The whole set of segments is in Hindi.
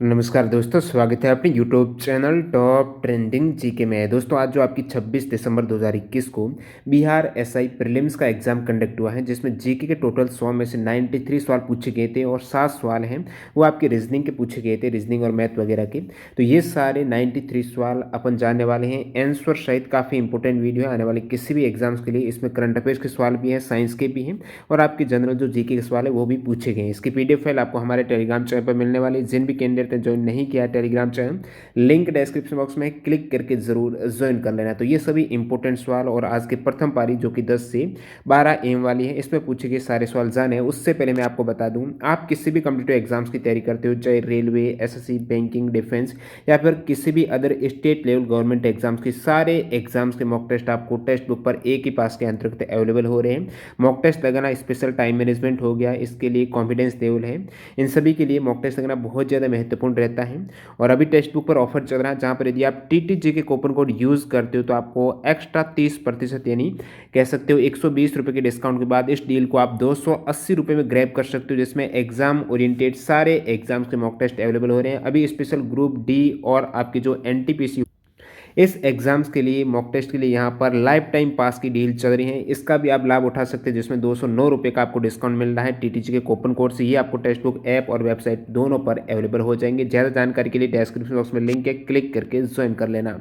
नमस्कार दोस्तों, स्वागत है अपने YouTube channel top trending GK में। दोस्तों आज जो आपकी 26 दिसंबर 2021 को बिहार एसआई प्रीलिम्स का एग्जाम कंडक्ट हुआ है, जिसमें जीके के टोटल 100 में से 93 सवाल पूछे गए थे और 7 सवाल हैं वो आपके रीजनिंग के पूछे गए थे, रीजनिंग और मैथ वगैरह के। तो ये सारे 93 सवाल अपन जानने वाले हैं। आंसर सहित काफ़ी इंपॉर्टेंट वीडियो है आने वाले किसी भी एग्जाम्स के लिए। इसमें करंट अफेयर्स के सवाल भी हैं, साइंस के भी हैं और आपके जनरल जो जीके के सवाल है वो भी पूछे गए हैं। इसकी पीडीएफ फाइल आपको हमारे टेलीग्राम चैनल पर मिलने वाली। जिन भी कैंडिडेट ने ज्वाइन नहीं किया Telegram channel, link description box में है, क्लिक करके जरूर ज्वाइन कर लेना। तो ये सभी इंपॉर्टेंट सवाल और आज की प्रथम पारी जो कि 10 से 12 एम वाली है, इसमें पूछे गए सारे सवाल जाने। उससे पहले मैं आपको बता दूं, आप किसी भी कॉम्पिटिटिव एग्जाम्स की तैयारी करते हो, चाहे रेलवे, एसएससी, बैंकिंग, डिफेंस या फिर किसी भी other state level government exams की, सारे एग्जाम्स के मॉक टेस्ट आपको टेक्स्ट बुक पर एक ही पास के अंतर्गत अवेलेबल हो रहे हैं। मॉक टेस्ट लगाना स्पेशल टाइम मैनेजमेंट हो गया, इसके लिए कॉन्फिडेंस लेवल है। इन सभी के लिए मॉक टेस्ट लगना बहुत ज़्यादा महत्वपूर्ण रहता है। और अभी टेक्स्ट बुक पर ऑफर चल रहा है, जहां पर यदि आप टीटीजी के कूपन कोड यूज़ करते हो तो आपको एक्स्ट्रा 30% यानी कह सकते हो 120 रुपये के डिस्काउंट के बाद इस डील को आप 280 रुपये में ग्रैब कर सकते हो, जिसमें एग्जाम ओरिएंटेड सारे एग्जाम्स के मॉक टेस्ट अवेलेबल हो रहे हैं। अभी स्पेशल ग्रुप डी और आपकी जो एनटीपीसी इस एग्जाम्स के लिए, मॉक टेस्ट के लिए यहाँ पर लाइफ टाइम पास की डील चल रही है। इसका भी आप लाभ उठा सकते हैं, जिसमें 209 रुपये का आपको डिस्काउंट मिल रहा है टीटीजी के कूपन कोड से। ये आपको टेक्स्ट बुक ऐप और वेबसाइट दोनों पर अवेलेबल हो जाएंगे। ज़्यादा जानकारी के लिए डिस्क्रिप्शन बॉक्स में लिंक है, क्लिक करके ज्वाइन कर लेना।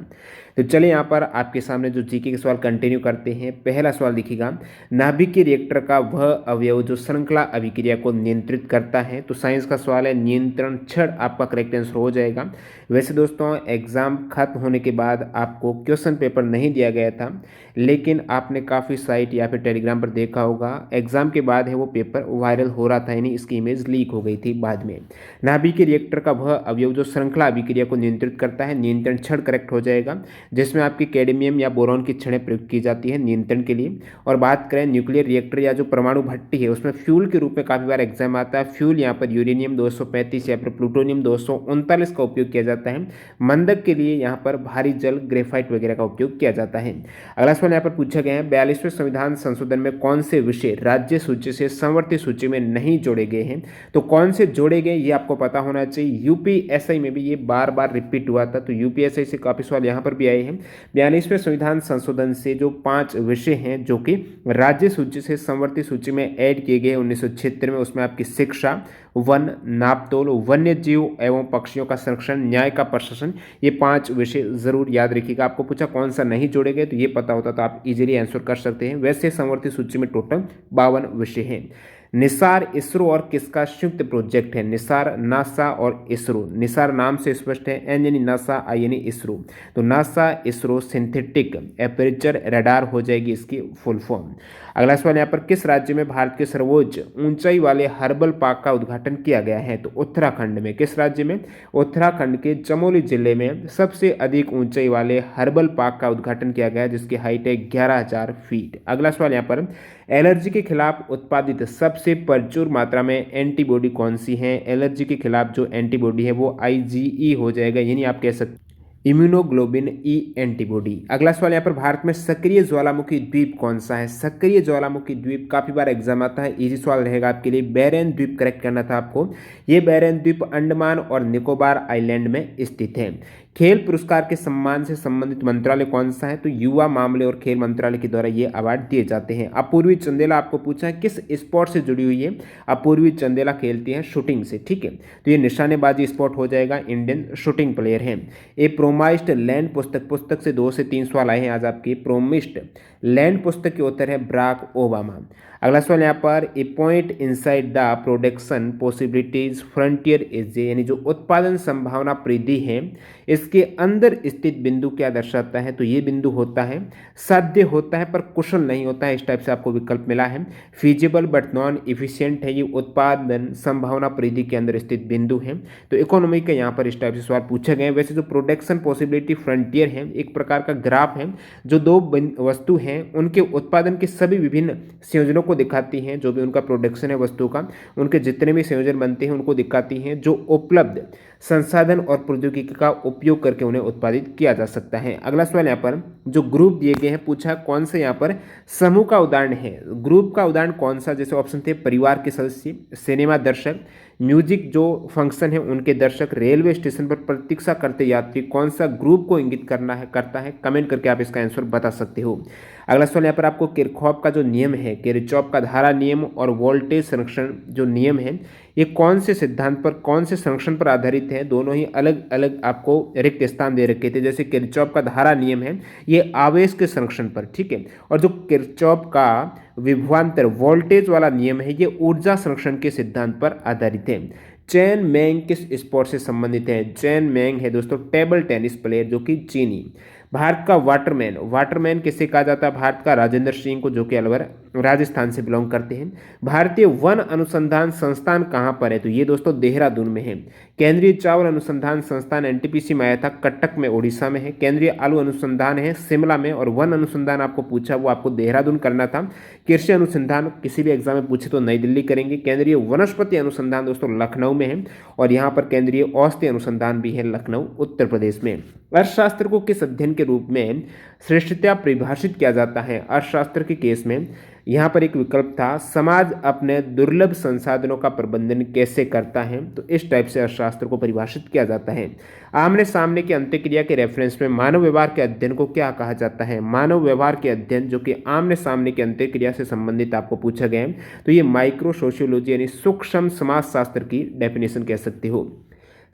तो चलिए यहाँ पर आपके सामने जो जीके के सवाल कंटिन्यू करते हैं। पहला सवाल दिखेगा, नाभिकीय रिएक्टर का वह अवयव जो श्रृंखला अभिक्रिया को नियंत्रित करता है। तो साइंस का सवाल है, नियंत्रण छड़ आपका करेक्ट आंसर हो जाएगा। वैसे दोस्तों एग्जाम खत्म होने के बाद आपको क्वेश्चन पेपर नहीं दिया गया था, लेकिन आपने काफ़ी साइट या फिर टेलीग्राम पर देखा होगा, एग्जाम के बाद है वो पेपर वायरल हो रहा था, यानी इसकी इमेज लीक हो गई थी बाद में। नाभिकीय रिएक्टर का वह अवयव जो श्रृंखला अभिक्रिया को नियंत्रित करता है, नियंत्रण छड़ करेक्ट हो जाएगा, जिसमें आपकी कैडमियम या बोरॉन की छड़ें प्रयुक्त की जाती है नियंत्रण के लिए। और बात करें न्यूक्लियर रिएक्टर या जो परमाणु भट्टी है, उसमें फ्यूल के रूप में काफ़ी बार एग्जाम आता है। फ्यूल यहाँ पर यूरेनियम 235 या फिर प्लूटोनियम 239 का उपयोग किया जाता है। मंदक के लिए यहाँ पर भारी जल, ग्रेफाइट वगैरह का उपयोग किया जाता है। अगला सवाल यहाँ पर पूछा गया है, 42वें संविधान संशोधन में कौन से विषय राज्य सूची से समवर्ती सूची में नहीं जोड़े गए हैं। तो कौन से जोड़े गए ये आपको पता होना चाहिए। यूपीएसआई में भी ये बार बार रिपीट हुआ था, तो यूपीएसआई से काफ़ी सवाल यहाँ पर भी आए हैं। 42वें संविधान संशोधन से जो 5 विषय हैं जो कि राज्य सूची से समवर्ती सूची में ऐड किए गए 1976 में, उसमें आपकी शिक्षा, वन, नापतोल, वन्य जीव एवं पक्षियों का संरक्षण, न्याय का प्रशासन, ये 5 विषय जरूर याद रखिएगा। आपको पूछा कौन सा नहीं जोड़े गए, तो ये पता होता तो आप इजीली आंसर कर सकते हैं। वैसे समवर्ती सूची में टोटल 52 विषय हैं। निसार इसरो और किसका संयुक्त प्रोजेक्ट है। निसार नासा और इसरो। निसार नाम से स्पष्ट है, एन यानी नासा, आई यानी इसरो। तो NASA ISRO synthetic aperture radar हो जाएगी इसकी फुल फॉर्म। अगला सवाल यहाँ पर, किस राज्य में भारत के सर्वोच्च ऊंचाई वाले हर्बल पार्क का उद्घाटन किया गया है। तो उत्तराखंड में। किस राज्य में? उत्तराखंड के चमोली जिले में सबसे अधिक ऊंचाई वाले हर्बल पार्क का उद्घाटन किया गया है, जिसकी हाइट है 11,000 फीट। अगला सवाल यहाँ पर, एलर्जी के खिलाफ उत्पादित सबसे प्रचुर मात्रा में एंटीबॉडी कौन सी है। एलर्जी के खिलाफ जो एंटीबॉडी है वो आईजीई हो जाएगा, यानी आप कह सकते इम्यूनोग्लोबिन ई एंटीबॉडी। अगला सवाल यहाँ पर, भारत में सक्रिय ज्वालामुखी द्वीप कौन सा है। सक्रिय ज्वालामुखी द्वीप काफी बार एग्जाम आता है, इजी सवाल रहेगा आपके लिए। बैरन द्वीप करेक्ट करना था आपको। ये बैरन द्वीप अंडमान और निकोबार आइलैंड में स्थित है। खेल पुरस्कार के सम्मान से संबंधित मंत्रालय कौन सा है। तो युवा मामले और खेल मंत्रालय के द्वारा ये अवार्ड दिए जाते हैं। अपूर्वी चंदेला आपको पूछा है किस स्पोर्ट से जुड़ी हुई है। अपूर्वी चंदेला खेलती है शूटिंग से, ठीक है। तो ये निशानेबाजी स्पोर्ट हो जाएगा, इंडियन शूटिंग प्लेयर है। ए प्रोमाइस्ड लैंड पुस्तक से 2 से 3 सवाल आए हैं आज आपकी। प्रोमिस्ड लैंड पुस्तक के उत्तर है बराक ओबामा। अगला सवाल यहाँ पर, a point inside the production possibilities frontier is, यानी जो उत्पादन संभावना परिधि है इसके अंदर स्थित बिंदु क्या दर्शाता है। तो ये बिंदु होता है साध्य होता है पर कुशल नहीं होता है, इस टाइप से आपको विकल्प मिला है। फीजिबल बट नॉन इफिशियंट है, ये उत्पादन संभावना परिधि के अंदर स्थित बिंदु है। तो इकोनॉमी का यहाँ पर इस टाइप से सवाल पूछे गए। वैसे जो प्रोडक्शन पॉसिबिलिटी फ्रंटियर है एक प्रकार का ग्राफ है, जो 2 वस्तु हैं उनके उत्पादन के सभी विभिन्न संयोजनों को दिखाती हैं। जो भी उनका प्रोडक्शन है वस्तु का, उनके जितने भी संयोजन बनते हैं उनको दिखाती हैं, जो उपलब्ध संसाधन और प्रौद्योगिकी का उपयोग करके उन्हें उत्पादित किया जा सकता है। अगला सवाल यहाँ पर, जो ग्रुप दिए गए हैं पूछा कौन से यहाँ पर समूह का उदाहरण है। ग्रुप का उदाहरण कौन सा, जैसे ऑप्शन थे परिवार के सदस्य, सिनेमा दर्शक, म्यूजिक जो फंक्शन है उनके दर्शक रेलवे स्टेशन पर प्रतीक्षा करते यात्री कौन सा ग्रुप को इंगित करता है, कमेंट करके आप इसका आंसर बता सकते हो। अगला सवाल यहाँ पर आपको किरचॉफ का जो नियम है, किरचॉफ का धारा नियम और वोल्टेज संरक्षण जो नियम है, ये कौन से सिद्धांत पर, कौन से संरक्षण पर आधारित है? दोनों ही अलग अलग आपको रिक्त स्थान दे रखे थे। जैसे किरचॉफ का धारा नियम है ये आवेश के संरक्षण पर, ठीक है, और जो किरचॉफ का विभवांतर वोल्टेज वाला नियम है ये ऊर्जा संरक्षण के सिद्धांत पर आधारित है। चेन मेंग किस स्पोर्ट से संबंधित है? चेन मेंग है दोस्तों टेबल टेनिस प्लेयर जो कि चीनी। भारत का वाटरमैन, वाटरमैन किसे कहा जाता है? भारत का राजेंद्र सिंह को, जो कि अलवर राजस्थान से बिलोंग करते हैं। भारतीय वन अनुसंधान संस्थान कहाँ पर है? तो ये दोस्तों देहरादून में है। केंद्रीय चावल अनुसंधान संस्थान एनटीपीसी में आया था, कटक में उड़ीसा में है। केंद्रीय आलू अनुसंधान है शिमला में, और वन अनुसंधान आपको पूछा वो आपको देहरादून करना था। कृषि अनुसंधान किसी भी एग्जाम में पूछे तो नई दिल्ली करेंगे। केंद्रीय वनस्पति अनुसंधान दोस्तों लखनऊ में है, और यहाँ पर केंद्रीय औषधि अनुसंधान भी है लखनऊ उत्तर प्रदेश में। अर्थशास्त्र को किस अध्ययन के रूप में श्रेष्ठता परिभाषित किया जाता है? अर्थशास्त्र के केस में यहाँ पर एक विकल्प था, समाज अपने दुर्लभ संसाधनों का प्रबंधन कैसे करता है, तो इस टाइप से अर्थशास्त्र को परिभाषित किया जाता है। आमने सामने की अंत्यक्रिया के रेफरेंस में मानव व्यवहार के अध्ययन को क्या कहा जाता है? मानव व्यवहार के अध्ययन जो कि आमने सामने की अंत्यक्रिया से संबंधित आपको पूछा गया है, तो ये माइक्रो सोशियोलॉजी यानी सूक्ष्म समाजशास्त्र की डेफिनेशन कह सकते हो।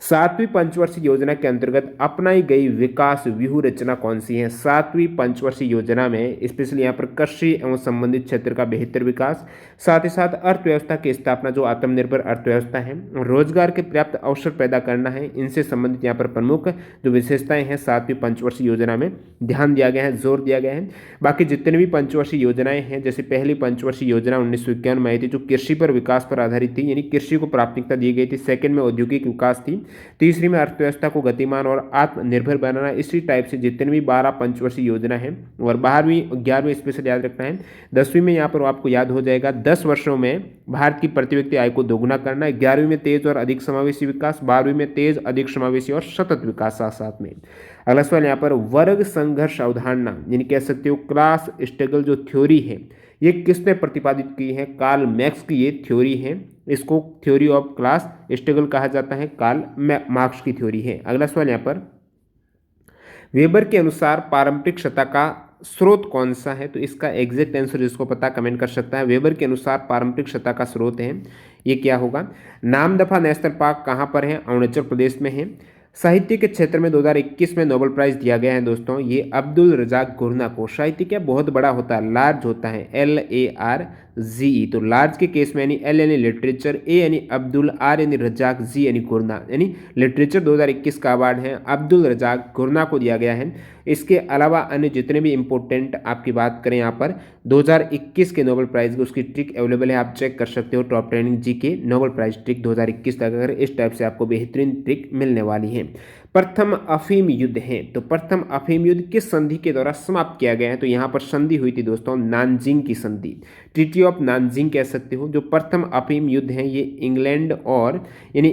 7वीं पंचवर्षीय योजना के अंतर्गत अपनाई गई विकास व्यूह रचना कौन सी है? 7वीं पंचवर्षीय योजना में स्पेशली यहाँ पर कृषि एवं संबंधित क्षेत्र का बेहतर विकास, साथ ही साथ अर्थव्यवस्था की स्थापना जो आत्मनिर्भर अर्थव्यवस्था है, रोजगार के पर्याप्त अवसर पैदा करना है, इनसे संबंधित यहाँ पर प्रमुख जो विशेषताएं हैं 7वीं पंचवर्षीय योजना में ध्यान दिया गया है, जोर दिया गया है। बाकी जितनी भी पंचवर्षीय योजनाएं हैं, जैसे पहली पंचवर्षीय योजना 1951 में आई थी जो कृषि पर विकास पर आधारित थी, यानी कृषि को प्राथमिकता दी गई थी। सेकंड में औद्योगिक विकास थी। तीसरी में अर्थव्यवस्था को गतिमान और आत्मनिर्भर बनाना। इसी टाइप से जितनी भी 12 पंचवर्षीय योजना है, और 12वीं 11वीं स्पेशल याद रखना है। 10वीं में यहाँ पर आपको याद हो जाएगा 10 वर्षों में भारत की प्रति व्यक्ति आय को दोगुना करना है। 11वीं में तेज और अधिक समावेशी विकास, 12वीं में तेज अधिक समावेशी और सतत विकास साथ साथ में। अगला सवाल यहाँ पर वर्ग संघर्ष अवधारणा यानी कह सकते हो क्लास स्ट्रगल जो थ्योरी है, ये किसने प्रतिपादित की है? कार्ल मैक्स की ये थ्योरी है, इसको थ्योरी ऑफ क्लास स्ट्रगल कहा जाता है, कार्ल मार्क्स की थ्योरी है। अगला सवाल यहाँ पर वेबर के अनुसार पारंपरिक सत्ता का स्रोत कौन सा है? तो इसका एग्जैक्ट आंसर जिसको पता कमेंट कर सकता है। वेबर के अनुसार पारंपरिक सत्ता का स्रोत है ये क्या होगा? नामदफा नेशनल पार्क कहाँ पर है? अरुणाचल प्रदेश में है। साहित्य के क्षेत्र में 2021 में नोबेल प्राइज दिया गया है दोस्तों, ये अब्दुल रजाक गुरना को। साहित्य क्या बहुत बड़ा होता है, लार्ज होता है, LARGE। तो लार्ज के केस में यानी L यानी लिटरेचर, A यानी अब्दुल, R यानी रजाक, G यानी गुरना, यानी लिटरेचर 2021 का अवार्ड है अब्दुल रजाक गुरना को दिया गया है। इसके अलावा अन्य जितने भी इंपॉर्टेंट आपकी बात करें यहाँ पर 2021 के नोबेल प्राइज की उसकी ट्रिक अवेलेबल है, आप चेक कर सकते हो। टॉप ट्रेंडिंग जी के नोबेल प्राइज ट्रिक 2021 तक, अगर इस टाइप से आपको बेहतरीन ट्रिक मिलने वाली है। प्रथम अफीम युद्ध है, तो प्रथम अफीम युद्ध किस संधि के द्वारा समाप्त किया गया है? तो यहाँ पर संधि हुई थी दोस्तों नानजिंग की संधि, ट्रीटी ऑफ नानजिंग कह सकते हो। जो प्रथम अफीम युद्ध है ये इंग्लैंड और यानी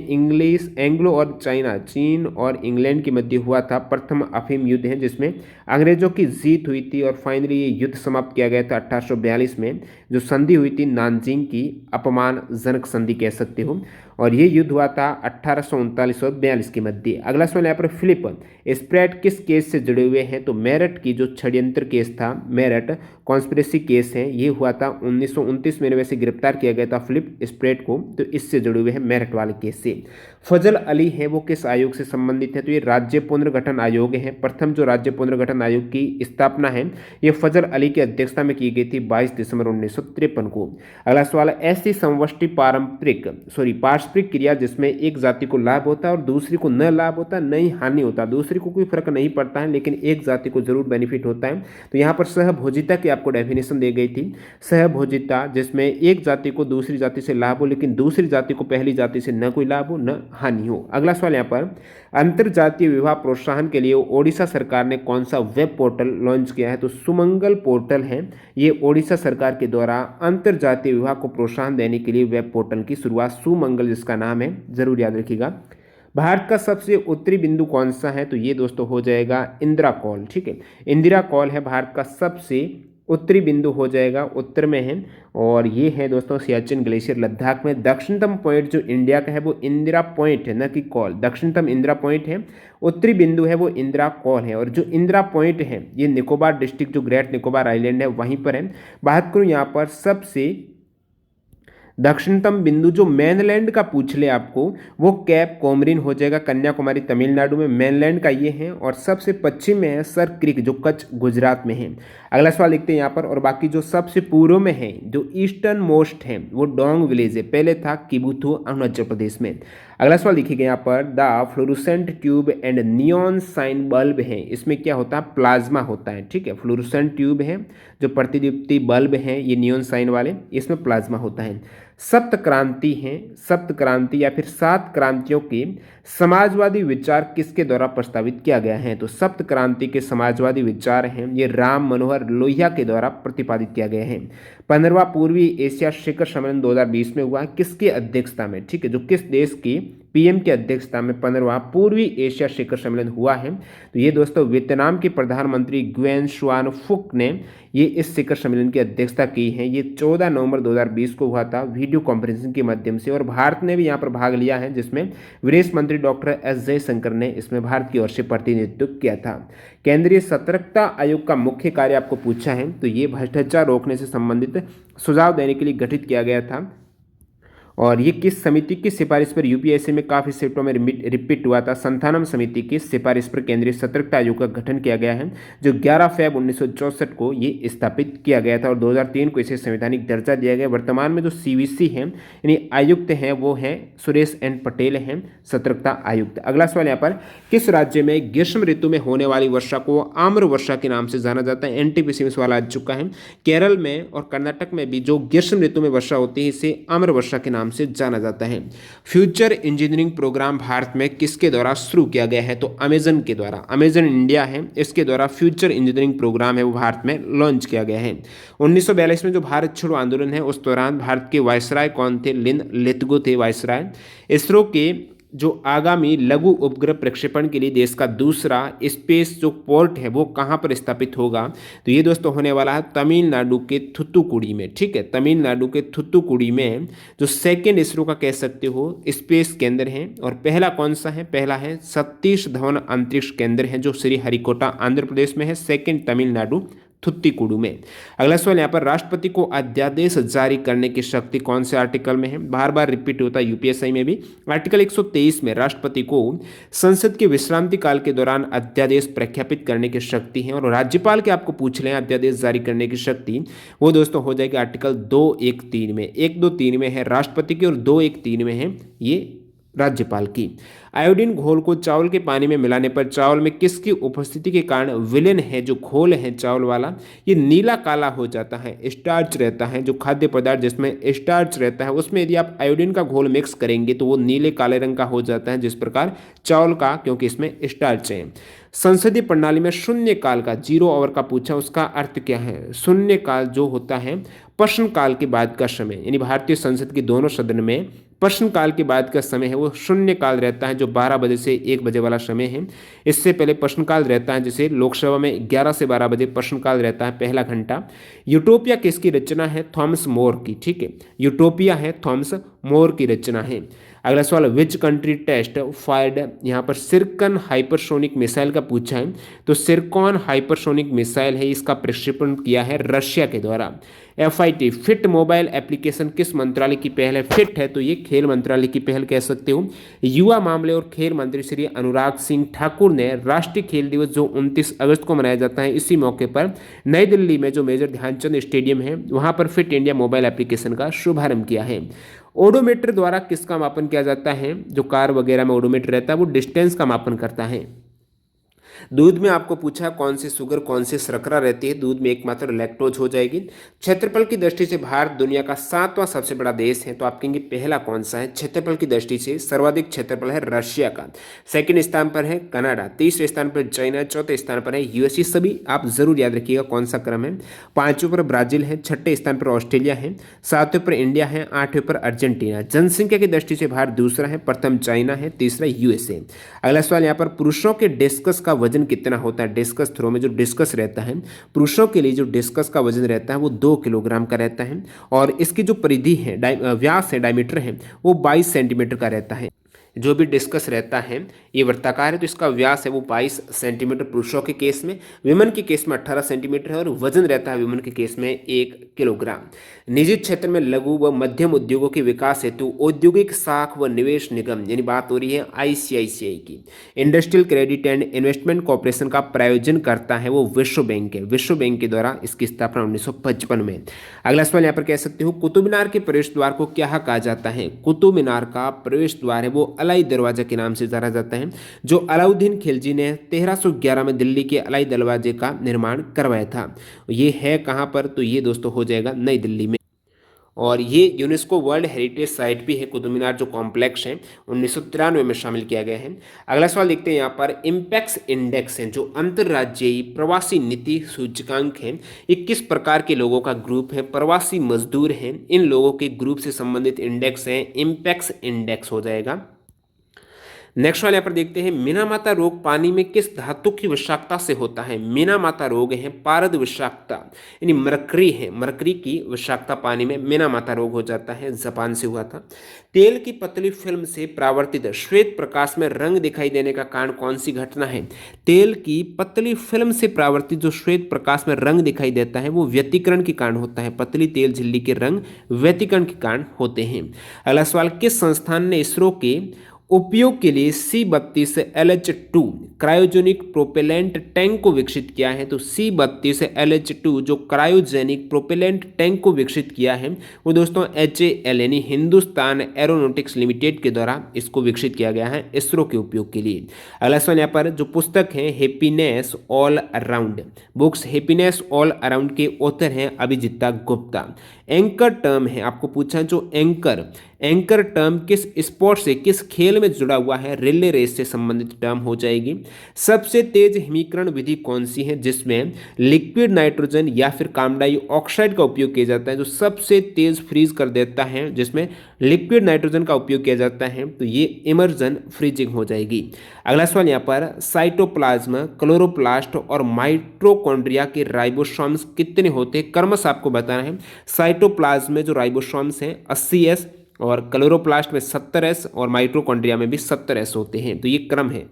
एंग्लो और चाइना, चीन और इंग्लैंड के मध्य हुआ था। प्रथम अफीम युद्ध है जिसमें अंग्रेजों की जीत हुई थी और फाइनली ये युद्ध समाप्त किया गया था 1842 में। जो संधि हुई थी नानजिंग की अपमानजनक संधि कह सकते हो, और ये युद्ध हुआ था 1839 और 42 के मध्य। अगला सवाल यहाँ पर फिलिप स्प्रेट किस केस से जुड़े हुए हैं? तो मेरठ की जो षड्यंत्र केस था, मेरठ कॉन्स्पिरेसी केस है, ये हुआ था 1929 में वैसे गिरफ्तार किया गया था फिलिप स्प्रेट को, तो इससे जुड़े हुए हैं मेरठ वाले केस से। फजल अली है वो किस आयोग से संबंधित है? तो ये राज्य पुनर्गठन आयोग है। प्रथम जो राज्य पुनर्गठन आयोग की स्थापना है ये फजल अली की अध्यक्षता में की गई थी 22 दिसंबर 1953 को। अगला सवाल, ऐसी समष्टि पारस्परिक क्रिया जिसमें एक जाति को लाभ होता है और दूसरी को न लाभ होता, नहीं हानि होता, दूसरी को कोई फर्क नहीं पड़ता है लेकिन एक जाति को जरूर बेनिफिट होता है। तो यहाँ पर सहभोजिता की आपको डेफिनेशन दी गई थी। सहभोजिता जिसमें एक जाति को दूसरी जाति से लाभ हो लेकिन दूसरी जाति को पहली जाति से न कोई लाभ हो न हानि हो। अगला सवाल यहाँ पर अंतरजातीय विवाह प्रोत्साहन के लिए ओडिशा सरकार ने कौन सा वेब पोर्टल लॉन्च किया है? तो सुमंगल पोर्टल है, ये ओडिशा सरकार के द्वारा अंतरजातीय विवाह को प्रोत्साहन देने के लिए वेब पोर्टल की शुरुआत, सुमंगल जिसका नाम है, जरूर याद रखिएगा। भारत का सबसे उत्तरी बिंदु कौन सा है? तो ये दोस्तों हो जाएगा इंदिरा कॉल। ठीक है, इंदिरा कॉल है भारत का सबसे उत्तरी बिंदु हो जाएगा, उत्तर में है। और ये है दोस्तों सियाचिन ग्लेशियर लद्दाख में। दक्षिणतम पॉइंट जो इंडिया का है वो इंदिरा पॉइंट है, न कि कॉल। दक्षिणतम इंदिरा पॉइंट है, उत्तरी बिंदु है वो इंदिरा कॉल है। और जो इंदिरा पॉइंट है ये निकोबार डिस्ट्रिक्ट जो ग्रेट निकोबार आइलैंड है वहीं पर है। बात करूँ यहाँ पर सबसे दक्षिणतम बिंदु जो मेनलैंड का पूछ ले आपको, वो कैप कोमरिन हो जाएगा, कन्याकुमारी तमिलनाडु में। मेनलैंड का ये है। और सबसे पश्चिम में है सर क्रिक जो कच्छ गुजरात में है। अगला सवाल लिखते हैं यहाँ पर। और बाकी जो सबसे पूर्व में है जो ईस्टर्न मोस्ट है वो डोंग विलेज है, पहले था किबुथु अरुणाचल प्रदेश में। अगला सवाल लिखिएगा यहाँ पर। The fluorescent tube and neon sign bulb है, इसमें क्या होता है, प्लाज्मा होता है। ठीक है, फ्लोरोसेंट ट्यूब है जो प्रतिदीप्ति बल्ब है ये नियॉन साइन वाले, इसमें प्लाज्मा होता है। सप्त क्रांति हैं, सप्त क्रांति या फिर 7 क्रांतियों के समाजवादी विचार किसके द्वारा प्रस्तावित किया गया है। तो सप्त क्रांति के समाजवादी विचार हैं ये राम मनोहर लोहिया के द्वारा प्रतिपादित किया गया है। 15वां पूर्वी एशिया शिखर सम्मेलन 2020 में हुआ है, किसकी अध्यक्षता में, ठीक है, जो किस देश की पीएम की अध्यक्षता में 15वां पूर्वी एशिया शिखर सम्मेलन हुआ है। तो ये दोस्तों वियतनाम के प्रधानमंत्री ग्वेन शुआन फुक ने ये इस शिखर सम्मेलन की अध्यक्षता की है। ये 14 नवंबर 2020 को हुआ था वीडियो कॉन्फ्रेंसिंग के माध्यम से। और भारत ने भी यहाँ पर भाग लिया है, जिसमें विदेश मंत्री डॉक्टर एस जयशंकर ने इसमें भारत की ओर से प्रतिनिधित्व किया था। केंद्रीय सतर्कता आयोग का मुख्य कार्य आपको पूछा है, तो ये भ्रष्टाचार रोकने से संबंधित सुझाव देने के लिए गठित किया गया था। और ये किस समिति की सिफारिश पर यूपीएससी में काफ़ी सेटों में रिपीट हुआ था, संथानम समिति की सिफारिश पर केंद्रीय सतर्कता आयोग का गठन किया गया है, जो 11 फरवरी 1964 को ये स्थापित किया गया था। और 2003 को इसे संवैधानिक दर्जा दिया गया। वर्तमान में जो सीवीसी है यानी आयुक्त हैं वो हैं सुरेश एन पटेल हैं, सतर्कता आयुक्त। अगला सवाल यहाँ पर, किस राज्य में ग्रीष्म ऋतु में होने वाली वर्षा को आम्र वर्षा के नाम से जाना जाता है। एनटीपीसी में सवाल आ चुका है। केरल में और कर्नाटक में भी जो ग्रीष्म ऋतु में वर्षा होती है इसे आम्र वर्षा के नाम से जाना जाता है। फ्यूचर इंजीनियरिंग प्रोग्राम भारत में किसके द्वारा शुरू किया गया है। तो अमेजन के द्वारा, अमेजन इंडिया है इसके द्वारा फ्यूचर इंजीनियरिंग प्रोग्राम है वो भारत में लॉन्च किया गया है। 1942 में जो भारत छोड़ो आंदोलन है उस दौरान भारत के वायसराय कौन थे, लिन लेथगो थे वायसराय। इसरो के जो आगामी लघु उपग्रह प्रक्षेपण के लिए देश का दूसरा स्पेस जो पोर्ट है वो कहाँ पर स्थापित होगा। तो ये दोस्तों होने वाला है तमिलनाडु के थुत्तुकुड़ी में। ठीक है, तमिलनाडु के थुत्तुकुड़ी में जो सेकेंड इसरो का कह सकते हो स्पेस केंद्र है। और पहला कौन सा है, पहला है सतीश धवन अंतरिक्ष केंद्र है जो श्रीहरिकोटा आंध्र प्रदेश में है। सेकेंड तमिलनाडु थुत्तीकुडू में। अगला सवाल यहाँ पर, राष्ट्रपति को अध्यादेश जारी करने की शक्ति कौन से आर्टिकल में है। बार बार रिपीट होता है यूपीएससी में भी। आर्टिकल 123 में राष्ट्रपति को संसद के विश्रांति काल के दौरान अध्यादेश प्रख्यापित करने की शक्ति है। और राज्यपाल के आपको पूछ लें अध्यादेश जारी करने की शक्ति, वो दोस्तों हो जाएगी आर्टिकल 213 में। 123 में है राष्ट्रपति की और 213 में है ये राज्यपाल की। आयोडीन घोल को चावल के पानी में मिलाने पर चावल में किसकी उपस्थिति के कारण विलेन है जो घोल है चावल वाला ये नीला काला हो जाता है, स्टार्च रहता है। जो खाद्य पदार्थ जिसमें स्टार्च रहता है उसमें यदि आप आयोडीन का घोल मिक्स करेंगे तो वो नीले काले रंग का हो जाता है, जिस प्रकार चावल का, क्योंकि इसमें स्टार्च है। संसदीय प्रणाली में शून्य काल का, 0 आवर का पूछा, उसका अर्थ क्या है। शून्य काल जो होता है प्रश्न काल के बाद का समय, यानी भारतीय संसद के दोनों सदन में प्रश्न काल के बाद का समय है वो शून्य काल रहता है, जो 12 बजे से 1 बजे वाला समय है। इससे पहले प्रश्नकाल रहता है, जैसे लोकसभा में 11 से 12 बजे प्रश्नकाल रहता है, पहला घंटा। यूटोपिया किसकी रचना है, थॉमस मोर की। ठीक है, यूटोपिया है थॉमस मोर की रचना है। अगला सवाल, विच कंट्री टेस्ट फायर्ड, यहाँ पर सिरकन हाइपरसोनिक मिसाइल का पूछा है। तो सिरकॉन हाइपरसोनिक मिसाइल है, इसका प्रक्षेपण किया है रशिया के द्वारा। FIT फिट मोबाइल एप्लीकेशन किस मंत्रालय की पहल है। फिट है तो ये खेल मंत्रालय की पहल कह सकते हो। युवा मामले और खेल मंत्री श्री अनुराग सिंह ठाकुर ने राष्ट्रीय खेल दिवस जो 29 अगस्त को मनाया जाता है, इसी मौके पर नई दिल्ली में जो मेजर ध्यानचंद स्टेडियम है वहाँ पर फिट इंडिया मोबाइल एप्लीकेशन का शुभारंभ किया है। ओडोमीटर द्वारा किसका मापन किया जाता है, जो कार वगैरह में ओडोमीटर रहता है वो डिस्टेंस का मापन करता है। दूध में आपको पूछा कौन सी शुगर कौन सी शर्करा रहती है, दूध में एकमात्र लैक्टोज हो जाएगी। क्षेत्रफल की दृष्टि से भारत दुनिया का 7वां सबसे बड़ा देश है, तो आप कहेंगे पहला कौन सा है। क्षेत्रफल की दृष्टि से सर्वाधिक क्षेत्रफल है रशिया का, सेकंड स्थान पर है कनाडा, तीसरे स्थान पर चाइना, चौथे स्थान पर है यूएसए। सभी आप जरूर याद रखिएगा कौन सा क्रम है। 5वें पर ब्राजील है, 6ठे स्थान पर ऑस्ट्रेलिया है, 7वें पर इंडिया है, 8वें पर अर्जेंटीना। जनसंख्या की दृष्टि से भारत दूसरा है, प्रथम चाइना है, तीसरा यूएसए। अगला सवाल यहाँ पर, पुरुषों के डिस्कस का वजन कितना होता है डिस्कस थ्रो में। जो डिस्कस रहता है पुरुषों के लिए जो डिस्कस का वजन रहता है वो 2 किलोग्राम का रहता है और इसकी जो परिधि है व्यास है डायमीटर है वो 22 सेंटीमीटर का रहता है। जो भी डिस्कस रहता है ये वृत्ताकार है तो इसका व्यास है वो 22 सेंटीमीटर पुरुषों के केस में, विमन के केस में 18 सेंटीमीटर है और वजन रहता है विमन के केस में 1 किलोग्राम। निजी क्षेत्र में लघु व मध्यम उद्योगों के विकास हेतु औद्योगिक साख व निवेश निगम यानी बात हो रही है आईसीआईसीआई की, industrial credit and investment corporation का प्रायोजन करता है वो विश्व बैंक है। विश्व बैंक के द्वारा इसकी स्थापना 1955 में। अगला सवाल यहाँ पर कह सकते हो कुतुब मीनार के प्रवेश द्वार को क्या कहा जाता है। कुतुब मीनार का प्रवेश द्वार है वो अलाई दरवाजा के नाम से जाना जाता है जो अलाउद्दीन खिलजी ने 1311 में दिल्ली के अलाई दरवाजे का निर्माण करवाया था। ये है कहाँ पर, तो ये दोस्तों हो जाएगा नई दिल्ली में और ये यूनेस्को वर्ल्ड हेरिटेज साइट भी है। कुतुब मीनार जो कॉम्प्लेक्स है 1993 में शामिल किया गया है। अगला सवाल देखते हैं यहाँ पर इम्पैक्स इंडेक्स है जो अंतर्राज्यीय प्रवासी नीति सूचकांक है ये किस प्रकार के लोगों का ग्रुप है। प्रवासी मजदूर हैं, इन लोगों के ग्रुप से संबंधित इंडेक्स है इम्पैक्स इंडेक्स हो जाएगा। नेक्स्ट वाले यहाँ पर देखते हैं मीनामाता रोग पानी में किस धातु की विषाक्तता से होता है। मीनामाता रोग है पारद विषाक्तता यानी मरकरी है, मरकरी की विषाक्तता पानी में मीनामाता रोग हो जाता है, जापान से हुआ था। तेल की पतली फिल्म से परावर्तित श्वेत प्रकाश में रंग दिखाई देने का कारण कौन सी घटना है। तेल की पतली फिल्म से परावर्तित जो श्वेत प्रकाश में रंग दिखाई देता है वो व्यतिकरण के कारण होता है। पतली तेल झिल्ली के रंग व्यतिकरण के कारण होते हैं। अगला सवाल किस संस्थान ने इसरो के उपयोग के लिए C-32 LH-2 cryogenic propellant tank को विकसित किया है। तो C-32 LH-2 जो क्रायोजेनिक प्रोपेलेंट टैंक को विकसित किया है वो दोस्तों HAL यानी हिंदुस्तान एरोनॉटिक्स लिमिटेड के द्वारा इसको विकसित किया गया है इसरो के उपयोग के लिए। अगला सवाल यहाँ पर जो पुस्तक है happiness all around, books happiness all around के ऑथर हैं अभिजिता गुप्ता। एंकर टर्म है, आपको पूछा जो एंकर टर्म किस स्पोर्ट से किस खेल में जुड़ा हुआ है, रिले रेस से संबंधित टर्म हो जाएगी। सबसे तेज हिमीकरण विधि कौन सी है जिसमें लिक्विड नाइट्रोजन या फिर कार्बन डाइऑक्साइड का उपयोग किया जाता है। जो सबसे तेज फ्रीज कर देता है जिसमें लिक्विड नाइट्रोजन का उपयोग किया जाता है तो ये इमर्जन फ्रीजिंग हो जाएगी। अगला सवाल यहाँ पर साइटोप्लाज्म, क्लोरोप्लास्ट और माइटोकॉन्ड्रिया के राइबोसोम्स कितने होते हैं क्रमशः आपको बताना है। साइटोप्लाज्म में जो राइबोसोम्स हैं 80S और क्लोरोप्लास्ट में 70S और माइटोकॉन्ड्रिया में भी 70S होते हैं। तो ये क्रम है।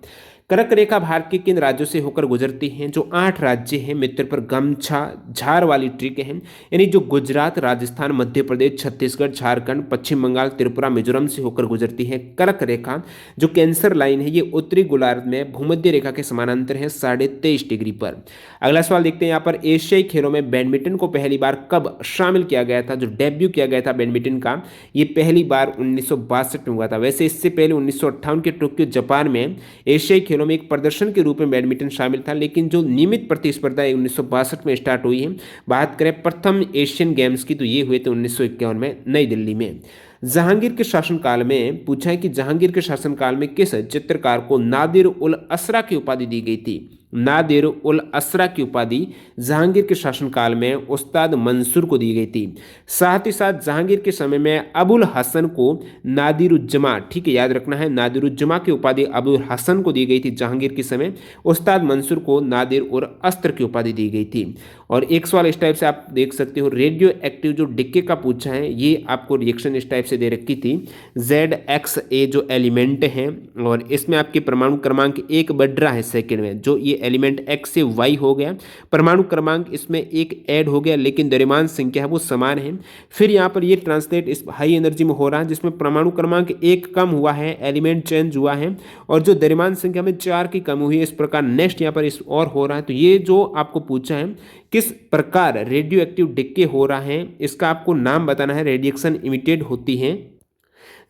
कर्क रेखा भारत के किन राज्यों से होकर गुजरती हैं। जो 8 राज्य हैं मित्र पर गमछा झार वाली ट्रिक है यानी जो गुजरात, राजस्थान, मध्य प्रदेश, छत्तीसगढ़, झारखंड, पश्चिम बंगाल, त्रिपुरा, मिजोरम से होकर गुजरती है। कर्क रेखा जो कैंसर लाइन है ये उत्तरी गोलार्ध में भूमध्य रेखा के समानांतर है 23.5 डिग्री पर। अगला सवाल देखते हैं यहाँ पर एशियाई खेलों में बैडमिंटन को पहली बार कब शामिल किया गया था। जो डेब्यू किया गया था बैडमिंटन का ये पहली बार 1962 में हुआ था। वैसे इससे पहले 1958 के टोक्यो जापान में एशियाई खेलों में एक प्रदर्शन के रूप में बैडमिंटन शामिल था, लेकिन जो नियमित प्रतिस्पर्धा 1962 में स्टार्ट हुई है। बात करें प्रथम एशियन गेम्स की तो ये हुए थे 1951 में नई दिल्ली में। जहांगीर के शासनकाल में पूछा है कि जहांगीर के शासनकाल में किस चित्रकार को नादिर उल असरा की उपाधि दी गई थी। नादिर उल असरा की उपाधि जहांगीर के शासनकाल में उस्ताद मंसूर को दी गई थी। साथ ही साथ जहांगीर के समय में अबुल हसन को नादिरुज्जमा, ठीक है याद रखना है, नादिरुज्जमा की उपाधि अबुल हसन को दी गई थी जहांगीर के समय। उस्ताद मंसूर को नादिर उल अस्त्र की उपाधि दी गई थी। और एक सवाल इस टाइप से आप देख सकते हो, रेडियो एक्टिव जो डिक्के का पूछा है ये आपको रिएक्शन इस टाइप से दे रखी थी। ZXA जो एलिमेंट है और इसमें आपके परमाणु क्रमांक 1 बढ़ रहा है सेकेंड में। जो ये एलिमेंट X से Y हो गया, परमाणु क्रमांक इसमें 1 ऐड हो गया, लेकिन द्रव्यमान संख्या है वो समान है। फिर यहाँ पर ये ट्रांसलेट इस हाई एनर्जी में हो रहा है जिसमें परमाणु क्रमांक 1 कम हुआ है, एलिमेंट चेंज हुआ है और जो द्रव्यमान संख्या में 4 की कम हुई है। इस प्रकार नेक्स्ट यहाँ पर इस और हो रहा है। तो ये जो आपको पूछा है किस प्रकार रेडियो एक्टिव डिक्के हो रहा है इसका आपको नाम बताना है। रेडिएशन इमिटेड होती है,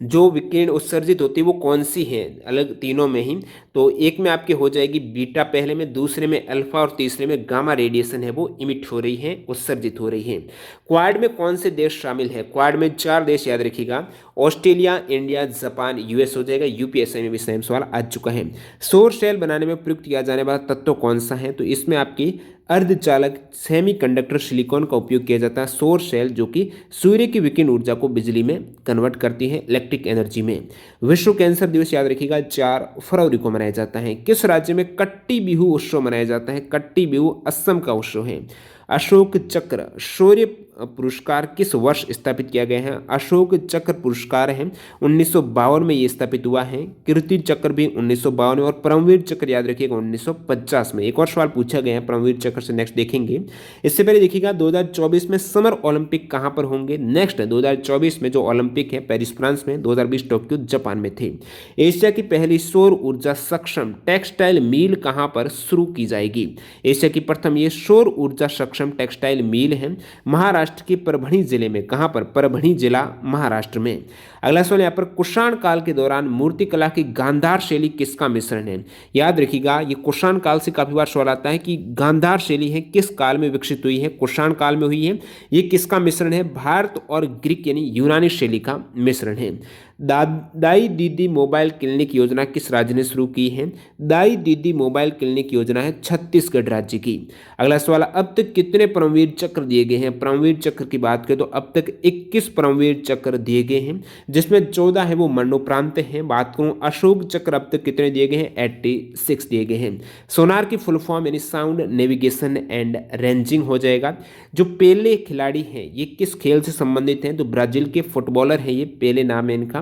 जो विकिरण उत्सर्जित होती है वो कौन सी है, अलग तीनों में ही। तो एक में आपके हो जाएगी बीटा पहले में, दूसरे में अल्फा और तीसरे में गामा रेडिएशन है वो इमिट हो रही है, उत्सर्जित हो रही है। क्वाड में कौन से देश शामिल है। क्वाड में 4 देश याद रखिएगा, ऑस्ट्रेलिया, इंडिया, जापान, यूएस हो जाएगा। यूपीएससी में भी सेम सवाल आ चुका है। सौर सेल बनाने में प्रयुक्त किया जाने वाला तत्व कौन सा है। तो इसमें आपकी अर्धचालक सेमीकंडक्टर सिलिकॉन का उपयोग किया जाता है। सौर सेल जो कि सूर्य की विकिरण ऊर्जा को बिजली में कन्वर्ट करती है इलेक्ट्रिक एनर्जी में। विश्व कैंसर दिवस याद रखिएगा 4 फरवरी को मनाया जाता है। किस राज्य में कट्टी बिहू उत्सव मनाया जाता है? कट्टी बिहू असम का उत्सव है। अशोक चक्र शौर्य पुरस्कार किस वर्ष स्थापित किया गया है? अशोक चक्र पुरस्कार है 1952 में ये स्थापित हुआ है। कीर्ति चक्र भी 1952 में, और परमवीर चक्र याद रखिएगा 1950 में। एक और सवाल पूछा गया है परमवीर चक्र से, नेक्स्ट देखेंगे। इससे पहले देखिएगा 2024 में समर ओलंपिक कहां पर होंगे? नेक्स्ट 2024 में जो ओलंपिक है पेरिस फ्रांस में, 2020 टोक्यो जापान में थे। एशिया की पहली सौर ऊर्जा सक्षम टेक्सटाइल मिल कहां पर शुरू की जाएगी? एशिया की प्रथम ये सौर ऊर्जा सक्षम टेक्सटाइल मिल है महाराष्ट्र के परभणी जिले में। कहां पर? परभणी जिला महाराष्ट्र में। अगला सवाल यहाँ पर, कुषाण काल के दौरान मूर्तिकला की गांधार शैली किसका मिश्रण है? याद रखिएगा ये कुषाण काल से काफी बार सवाल आता है कि गांधार शैली है किस काल में विकसित हुई है? कुषाण काल में हुई है। ये किसका मिश्रण है? भारत और ग्रीक यानी यूनानी शैली का मिश्रण है। दाई दीदी मोबाइल क्लिनिक योजना किस राज्य ने शुरू की है? दाई दीदी मोबाइल क्लिनिक योजना है छत्तीसगढ़ राज्य की। अगला सवाल, अब तक कितने परमवीर चक्र दिए गए हैं? परमवीर चक्र की बात करें तो अब तक 21 परमवीर चक्र दिए गए हैं, जिसमें 14 है वो मरणोपरांत हैं। बात करूं अशोक चक्र अब तक कितने दिए गए हैं? 86 दिए गए हैं। सोनार की फुल फॉर्म यानी साउंड नेविगेशन एंड रेंजिंग हो जाएगा। जो पेले खिलाड़ी हैं ये किस खेल से संबंधित हैं? तो ब्राजील के फुटबॉलर हैं ये, पेले नाम है इनका।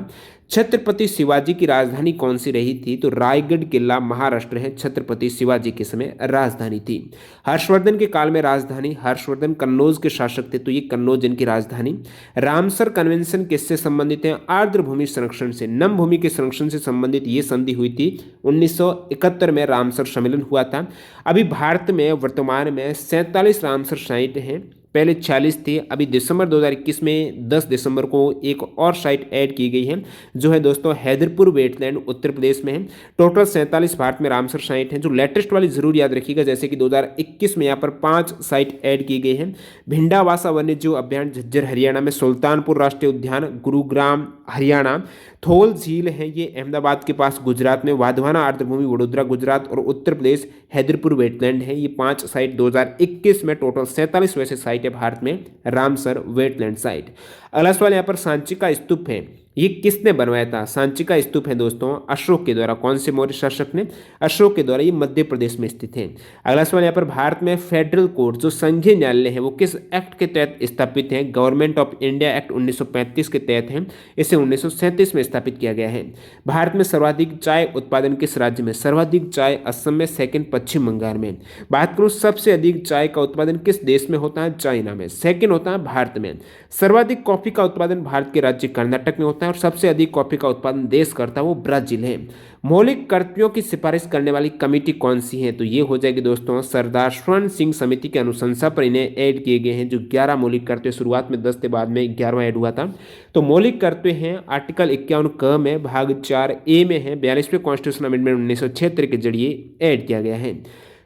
छत्रपति शिवाजी की राजधानी कौन सी रही थी? तो रायगढ़ किला महाराष्ट्र है छत्रपति शिवाजी के समय राजधानी थी। हर्षवर्धन के काल में राजधानी, हर्षवर्धन कन्नौज के शासक थे तो ये कन्नौज इनकी राजधानी। रामसर कन्वेंशन किससे संबंधित है? आर्द्र भूमि संरक्षण से, नम भूमि के संरक्षण से संबंधित ये संधि हुई थी 1971 में रामसर सम्मेलन हुआ था। अभी भारत में वर्तमान में 47 रामसर साइट हैं, पहले 46 थी। अभी दिसंबर 2021 में 10 दिसंबर को एक और साइट ऐड की गई है जो है दोस्तों हैदरपुर वेटलैंड उत्तर प्रदेश में है। टोटल 47 भारत में रामसर साइट हैं। जो लेटेस्ट वाली जरूर याद रखिएगा, जैसे कि 2021 में यहाँ पर 5 साइट ऐड की गई हैं। भिंडावासा वन्यजीव अभ्यारण्य झज्जर हरियाणा में, सुल्तानपुर राष्ट्रीय उद्यान गुरुग्राम हरियाणा, थोल झील है ये अहमदाबाद के पास गुजरात में, वाधवाना आर्द्रभूमि वडोदरा गुजरात, और उत्तर प्रदेश हैदरपुर वेटलैंड है। ये 5 साइट 2021 में, टोटल 47 वैसे साइट है भारत में रामसर वेटलैंड साइट। अगला सवाल यहाँ पर, सांची का स्तूप है ये किसने बनवाया था? सांची का स्तूप है दोस्तों अशोक के द्वारा। कौन से मौर्य शासक ने? अशोक के द्वारा। ये मध्य प्रदेश में स्थित है। अगला सवाल यहाँ पर, भारत में फेडरल कोर्ट जो संघीय न्यायालय है वो किस एक्ट के तहत स्थापित है? गवर्नमेंट ऑफ इंडिया एक्ट 1935 के तहत है। इसे 1937 में स्थापित किया गया है। भारत में सर्वाधिक चाय उत्पादन किस राज्य में? सर्वाधिक चाय असम में, सेकंड पश्चिम बंगाल में। बात करूं सबसे अधिक चाय का उत्पादन किस देश में होता है? चाइना में। सेकंड होता है भारत में। सर्वाधिक कॉफी का उत्पादन भारत के राज्य कर्नाटक में होता है, और सबसे अधिक कॉफी का उत्पादन देश करता है वो ब्राजील है। मौलिक कर्तव्यों की सिफारिश करने वाली कमेटी कौन सी है? तो ये हो जाएगी दोस्तों सरदार स्वर्ण सिंह समिति की अनुशंसा पर इन्हें ऐड किए गए हैं। जो 11 मौलिक कर्तव्य, शुरुआत में 10 थे, बाद में 11वां ऐड हुआ था। तो मौलिक कर्तव्य हैं आर्टिकल 51 क में, भाग 4 ए में है। 42वें कॉन्स्टिट्यूशन अमेंडमेंट 1976 के जरिए ऐड किया गया है।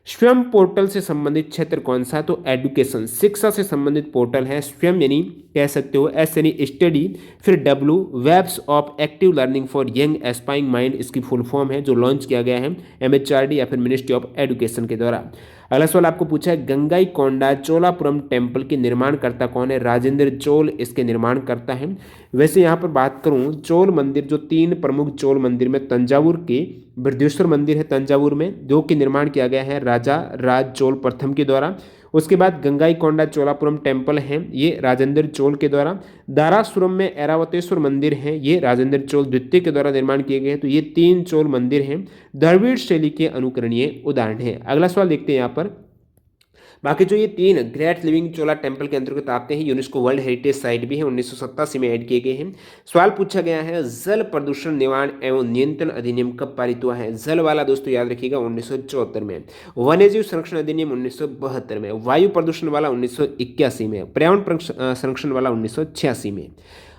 स्वयं पोर्टल से संबंधित क्षेत्र कौन सा? तो एडुकेशन, शिक्षा से संबंधित पोर्टल है। स्वयं यानी कह सकते हो, एस यानी स्टडी, फिर W webs of active learning for young aspiring mind इसकी फुल फॉर्म है, जो लॉन्च किया गया है एमएचआरडी या फिर मिनिस्ट्री ऑफ एजुकेशन के द्वारा। अगला सवाल आपको पूछा है, गंगाईकोंडा चोलापुरम टेम्पल के निर्माणकर्ता कौन है? राजेंद्र चोल इसके निर्माणकर्ता हैं। वैसे यहाँ पर बात करूँ चोल मंदिर, जो 3 प्रमुख चोल मंदिर में तंजावुर के बृहदेश्वर मंदिर है तंजावुर में, जो कि निर्माण किया गया है राजा राज चोल प्रथम के द्वारा। उसके बाद गंगाईकोंडा चोलापुरम टेम्पल है ये राजेंद्र चोल के द्वारा। दारासुरम में ऐरावतेश्वर मंदिर है ये राजेंद्र चोल द्वितीय के द्वारा निर्माण किए गए हैं। तो ये 3 चोल मंदिर हैं, द्रविड़ शैली के अनुकरणीय उदाहरण है। अगला सवाल देखते हैं यहाँ पर, बाकी जो ये 3 ग्रेट लिविंग चोला टेम्पल के अंतर्गत आते हैं, यूनेस्को वर्ल्ड हेरिटेज साइट भी है, 1987 में ऐड किए गए हैं। सवाल पूछा गया है, जल प्रदूषण निवारण एवं नियंत्रण अधिनियम कब पारित हुआ है? जल वाला दोस्तों याद रखिएगा 1974 में, वन्यजीव संरक्षण अधिनियम 1972 में, वायु प्रदूषण वाला 1981 में, पर्यावरण संरक्षण वाला 1986 में।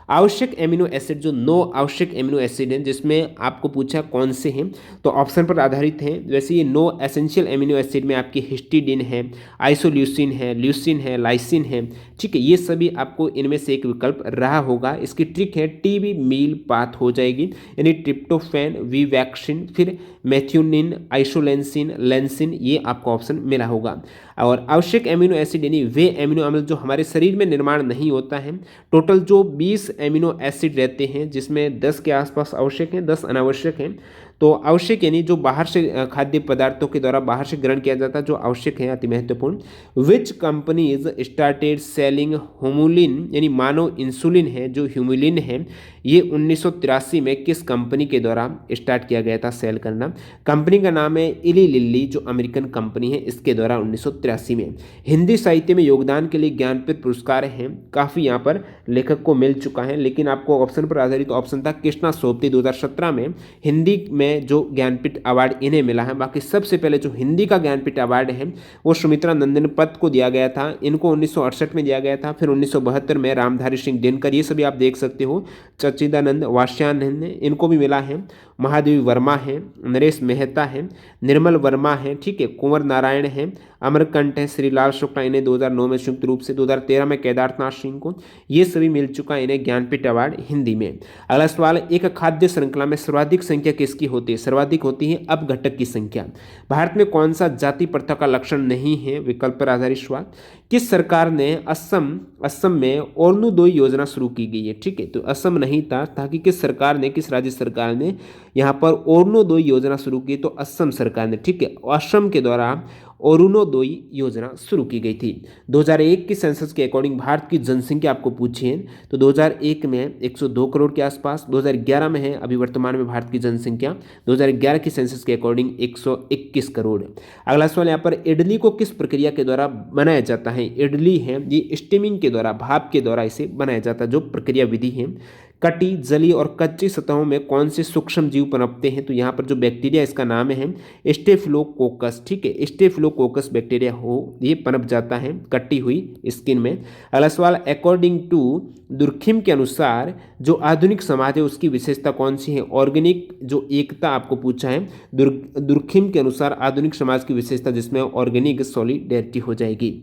आवश्यक एमिनो एसिड, जो 9 आवश्यक एमिनो एसिड हैं जिसमें आपको पूछा कौन से हैं, तो ऑप्शन पर आधारित हैं। वैसे ये 9 एसेंशियल एमिनो एसिड में आपकी हिस्टिडीन है, आइसोल्यूसिन है, ल्यूसिन है, लाइसिन है, ठीक है, ये सभी आपको इनमें से एक विकल्प रहा होगा। इसकी ट्रिक है टीबी मील पाथ हो जाएगी, यानी ट्रिप्टोफैन, वीवैक्सिन, फिर मेथ्यूनिन, आइसोलेंसिन, लेंसिन, ये आपको ऑप्शन मिला होगा। और आवश्यक एमिनो एसिड यानी वे एमिनो अम्ल जो हमारे शरीर में निर्माण नहीं होता है। टोटल जो 20 एमिनो एसिड रहते हैं जिसमें 10 के आसपास आवश्यक हैं, 10 अनावश्यक हैं। तो आवश्यक यानी जो बाहर से खाद्य पदार्थों के द्वारा बाहर से ग्रहण किया जाता है, जो आवश्यक है, अति महत्वपूर्ण। विच कंपनीज स्टार्टेड सेलिंग होमुलिन, यानी मानव इंसुलिन है जो ह्यूमुलिन है, ये 1983 में किस कंपनी के द्वारा स्टार्ट किया गया था सेल करना। कंपनी का नाम है इली लिल्ली, जो अमेरिकन कंपनी है, इसके द्वारा 1983 में। हिंदी साहित्य में योगदान के लिए ज्ञानपीठ पुरस्कार हैं, काफ़ी यहाँ पर लेखक को मिल चुका है, लेकिन आपको ऑप्शन पर आधारित ऑप्शन था कृष्णा सोबती। 2017 में हिंदी में जो ज्ञानपीठ अवार्ड इन्हें मिला है। बाकी सबसे पहले जो हिंदी का ज्ञानपीठ अवार्ड है वो सुमित्रा नंदन पत को दिया गया था, इनको 1968 में दिया गया था। फिर 1972 में रामधारी सिंह दिनकर, ये सभी आप देख सकते हो, सच्चिदानंद वात्स्यायन, इनको भी मिला है। महादेवी वर्मा है, नरेश मेहता है, निर्मल वर्मा है, ठीक है, कुंवर नारायण है, अमरकंठ है, श्रीलाल शुक्ला, इन्हें 2009 में संयुक्त रूप से, 2013 में केदारनाथ सिंह को, ये सभी मिल चुका है इन्हें ज्ञानपीठ अवार्ड हिंदी में। अगला सवाल, एक खाद्य श्रृंखला में सर्वाधिक संख्या किसकी होती है? सर्वाधिक होती है अपघटक की संख्या। भारत में कौन सा जाति प्रथा का लक्षण नहीं है? विकल्प पर आधारित सवाल। किस सरकार ने असम में अरुणोदय योजना शुरू की गई है? ठीक है, तो असम नहीं था, ताकि किस सरकार ने, किस राज्य सरकार ने यहाँ पर अरुणोदय योजना शुरू की? तो असम सरकार ने, ठीक है, असम के द्वारा अरुणोदय योजना शुरू की गई थी। 2001 की सेंसस के अकॉर्डिंग भारत की जनसंख्या आपको पूछी है, तो 2001 में 102 करोड़ के आसपास, 2011 में है अभी वर्तमान में भारत की जनसंख्या, 2011 की सेंसस के अकॉर्डिंग 121 करोड़। अगला सवाल यहाँ पर, इडली को किस प्रक्रिया के द्वारा बनाया जाता है? इडली है ये स्टीमिंग के द्वारा, भाप के द्वारा इसे बनाया जाता है, जो प्रक्रिया विधि है। कटी, जली और कच्ची सतहों में कौन से सूक्ष्म जीव पनपते हैं? तो यहाँ पर जो बैक्टीरिया इसका नाम है स्टेफिलोकोकस, ठीक है, स्टेफिलोकोकस बैक्टीरिया हो, ये पनप जाता है कटी हुई स्किन में। अगला सवाल, अकॉर्डिंग टू दुर्खिम के अनुसार जो आधुनिक समाज है उसकी विशेषता कौन सी है? ऑर्गेनिक जो एकता आपको पूछा है, दुर्खिम के अनुसार आधुनिक समाज की विशेषता, जिसमें ऑर्गेनिक सॉलिडेरिटी हो जाएगी।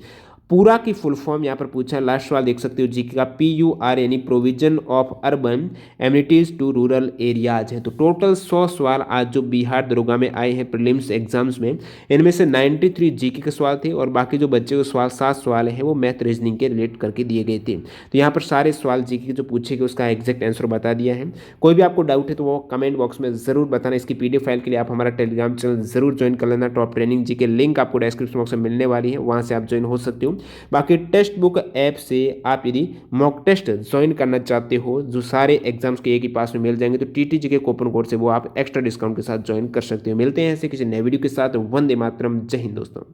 पूरा की फुल फॉर्म यहाँ पर पूछा है, लास्ट सवाल देख सकते हो जीके का, PUR यानी provision of urban amenities to rural areas है। तो टोटल 100 सवाल आज जो बिहार दरोगा में आए हैं प्रीलिम्स एग्जाम्स में, इनमें से 93 जीके के सवाल थे और बाकी जो बच्चे के सवाल 7 सवाल हैं वो मैथ रीजनिंग के रिलेट करके दिए गए थे। तो यहाँ पर सारे सवाल जीके के जो पूछे गए उसका एग्जैक्ट आंसर बता दिया है। कोई भी आपको डाउट है तो वो कमेंट बॉक्स में जरूर बताना। इसकी PDF फाइल के लिए आप हमारा टेलीग्राम चैनल जरूर ज्वाइन कर लेना। टॉप ट्रेनिंग जीके लिंक आपको डिस्क्रिप्शन बॉक्स में मिलने वाली है, वहाँ से आप ज्वाइन हो सकते हो। बाकी टेक्स्ट बुक ऐप से आप यदि मॉक टेस्ट ज्वाइन करना चाहते हो, जो सारे एग्जाम्स के एक ही पास में मिल जाएंगे, तो TTG के कूपन कोड से वो आप एक्स्ट्रा डिस्काउंट के साथ ज्वाइन कर सकते हो। मिलते हैं ऐसे किसी नए वीडियो के साथ। वंदे मातरम, जय हिंद दोस्तों।